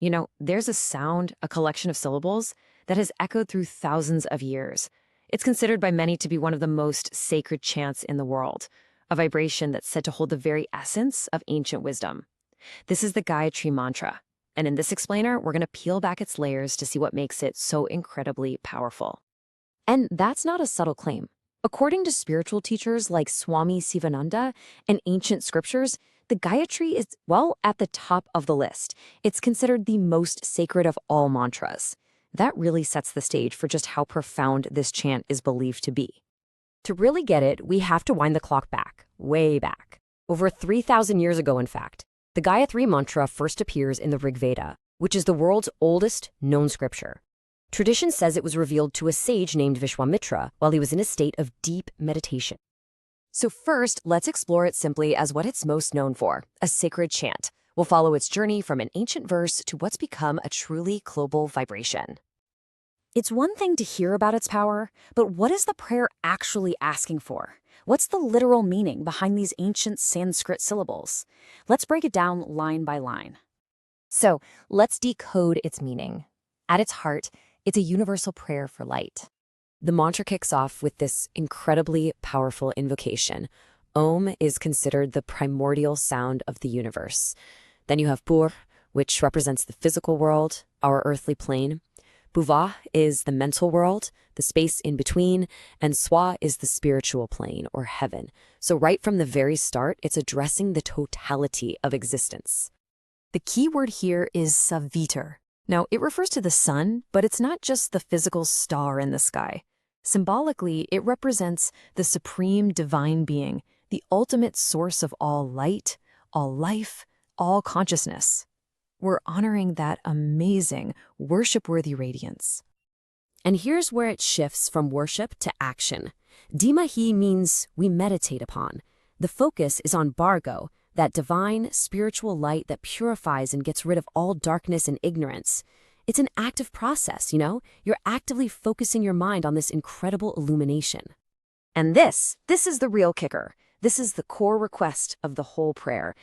There's a sound, a collection of syllables, that has echoed through thousands of years. It's considered by many to be one of the most sacred chants in the world, a vibration that's said to hold the very essence of ancient wisdom. This is the Gayatri Mantra, and in this explainer, we're going to peel back its layers to see what makes it so incredibly powerful. And that's not a subtle claim. According to spiritual teachers like Swami Sivananda and ancient scriptures, the Gayatri is, well, at the top of the list. It's considered the most sacred of all mantras. That really sets the stage for just how profound this chant is believed to be. To really get it, we have to wind the clock back, way back. Over 3,000 years ago, in fact, the Gayatri Mantra first appears in the Rig Veda, which is the world's oldest known scripture. Tradition says it was revealed to a sage named Vishwamitra while he was in a state of deep meditation. So first, let's explore it simply as what it's most known for, a sacred chant. We'll follow its journey from an ancient verse to what's become a truly global vibration. It's one thing to hear about its power, but what is the prayer actually asking for? What's the literal meaning behind these ancient Sanskrit syllables? Let's break it down line by line. So, let's decode its meaning. At its heart, it's a universal prayer for light. The mantra kicks off with this incredibly powerful invocation. Om is considered the primordial sound of the universe. Then you have Pur, which represents the physical world, our earthly plane. Bhuva is the mental world, the space in between, and Swa is the spiritual plane, or heaven. So right from the very start, it's addressing the totality of existence. The key word here is Savitar. Now, it refers to the sun, but it's not just the physical star in the sky. Symbolically, it represents the supreme divine being, the ultimate source of all light, all life, all consciousness. We're honoring that amazing, worship-worthy radiance. And here's where it shifts from worship to action. Dhimahi means we meditate upon. The focus is on Bhargo, that divine, spiritual light that purifies and gets rid of all darkness and ignorance. It's an active process, You're actively focusing your mind on this incredible illumination. And this is the real kicker. This is the core request of the whole prayer.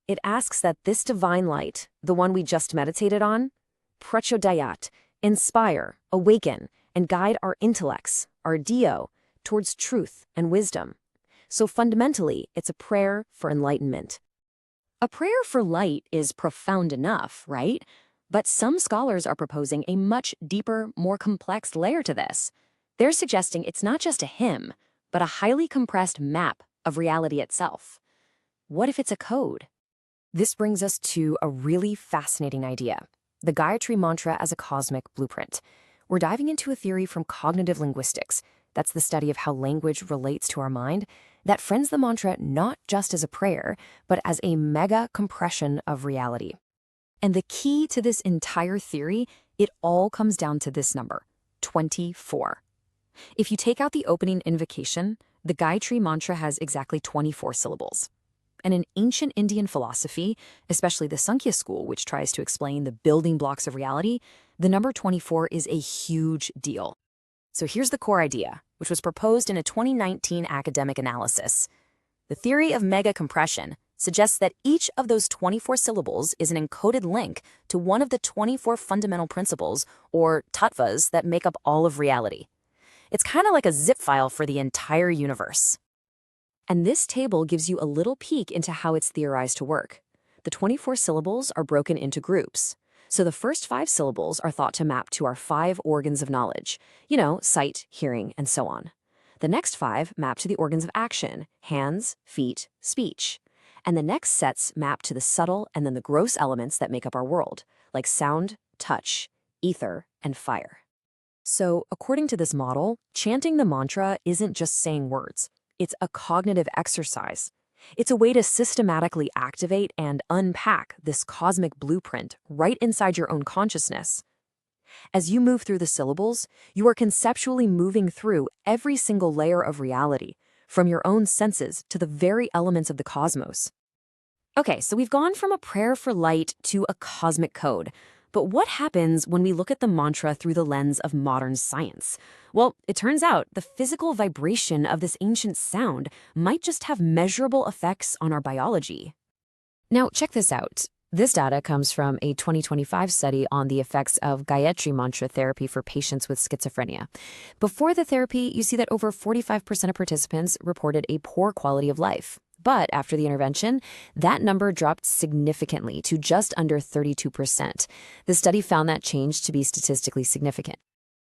It asks that this divine light, the one we just meditated on, prachodayat, inspire, awaken, and guide our intellects, our Dio, towards truth and wisdom. So fundamentally, it's a prayer for enlightenment. A prayer for light is profound enough, right? But some scholars are proposing a much deeper, more complex layer to this. They're suggesting it's not just a hymn, but a highly compressed map of reality itself. What if it's a code? This brings us to a really fascinating idea, the Gayatri Mantra as a cosmic blueprint. We're diving into a theory from cognitive linguistics, that's the study of how language relates to our mind, that frames the mantra not just as a prayer, but as a mega compression of reality. And the key to this entire theory, it all comes down to this number, 24. If you take out the opening invocation, the Gayatri Mantra has exactly 24 syllables. And in ancient Indian philosophy, especially the Sankhya school, which tries to explain the building blocks of reality, the number 24 is a huge deal. So here's the core idea, which was proposed in a 2019 academic analysis. The theory of mega compression suggests that each of those 24 syllables is an encoded link to one of the 24 fundamental principles, or tattvas, that make up all of reality. It's kind of like a zip file for the entire universe. And this table gives you a little peek into how it's theorized to work. The 24 syllables are broken into groups. So the first 5 syllables are thought to map to our 5 organs of knowledge, sight, hearing, and so on. The next 5 map to the organs of action, hands, feet, speech. And the next sets map to the subtle and then the gross elements that make up our world, like sound, touch, ether, and fire. So according to this model, chanting the mantra isn't just saying words. It's a cognitive exercise. It's a way to systematically activate and unpack this cosmic blueprint right inside your own consciousness. As you move through the syllables, you are conceptually moving through every single layer of reality, from your own senses to the very elements of the cosmos. Okay, so we've gone from a prayer for light to a cosmic code. But what happens when we look at the mantra through the lens of modern science? Well, it turns out the physical vibration of this ancient sound might just have measurable effects on our biology. Now, check this out. This data comes from a 2025 study on the effects of Gayatri Mantra therapy for patients with schizophrenia. Before the therapy, you see that over 45% of participants reported a poor quality of life. But after the intervention, that number dropped significantly to just under 32%. The study found that change to be statistically significant.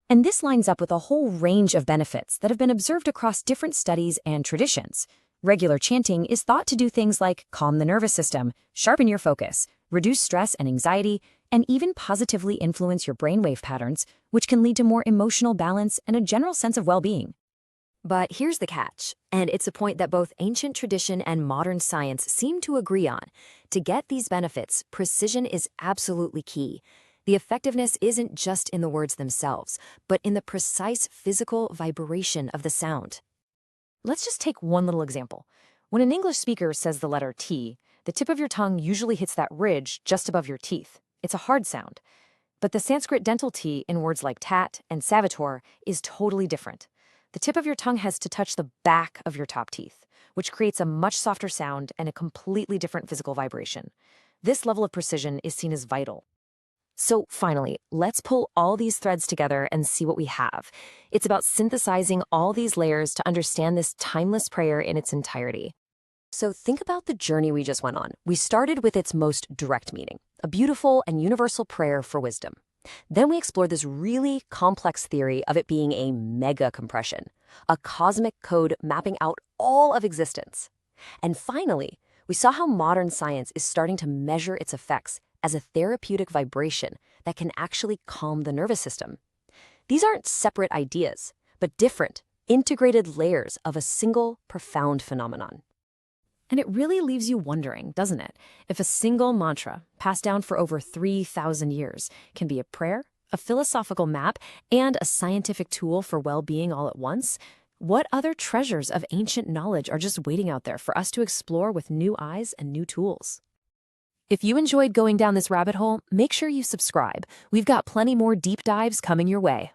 And this lines up with a whole range of benefits that have been observed across different studies and traditions. Regular chanting is thought to do things like calm the nervous system, sharpen your focus, reduce stress and anxiety, and even positively influence your brainwave patterns, which can lead to more emotional balance and a general sense of well-being. But here's the catch, and it's a point that both ancient tradition and modern science seem to agree on. To get these benefits, precision is absolutely key. The effectiveness isn't just in the words themselves, but in the precise physical vibration of the sound. Let's just take one little example. When an English speaker says the letter T, the tip of your tongue usually hits that ridge just above your teeth. It's a hard sound. But the Sanskrit dental T in words like tat and savitor is totally different. The tip of your tongue has to touch the back of your top teeth, which creates a much softer sound and a completely different physical vibration. This level of precision is seen as vital. So finally, let's pull all these threads together and see what we have. It's about synthesizing all these layers to understand this timeless prayer in its entirety. So think about the journey we just went on. We started with its most direct meaning, a beautiful and universal prayer for wisdom. Then we explored this really complex theory of it being a mega compression, a cosmic code mapping out all of existence. And finally, we saw how modern science is starting to measure its effects as a therapeutic vibration that can actually calm the nervous system. These aren't separate ideas, but different, integrated layers of a single profound phenomenon. And it really leaves you wondering, doesn't it, if a single mantra, passed down for over 3,000 years, can be a prayer, a philosophical map, and a scientific tool for well-being all at once? What other treasures of ancient knowledge are just waiting out there for us to explore with new eyes and new tools? If you enjoyed going down this rabbit hole, make sure you subscribe. We've got plenty more deep dives coming your way.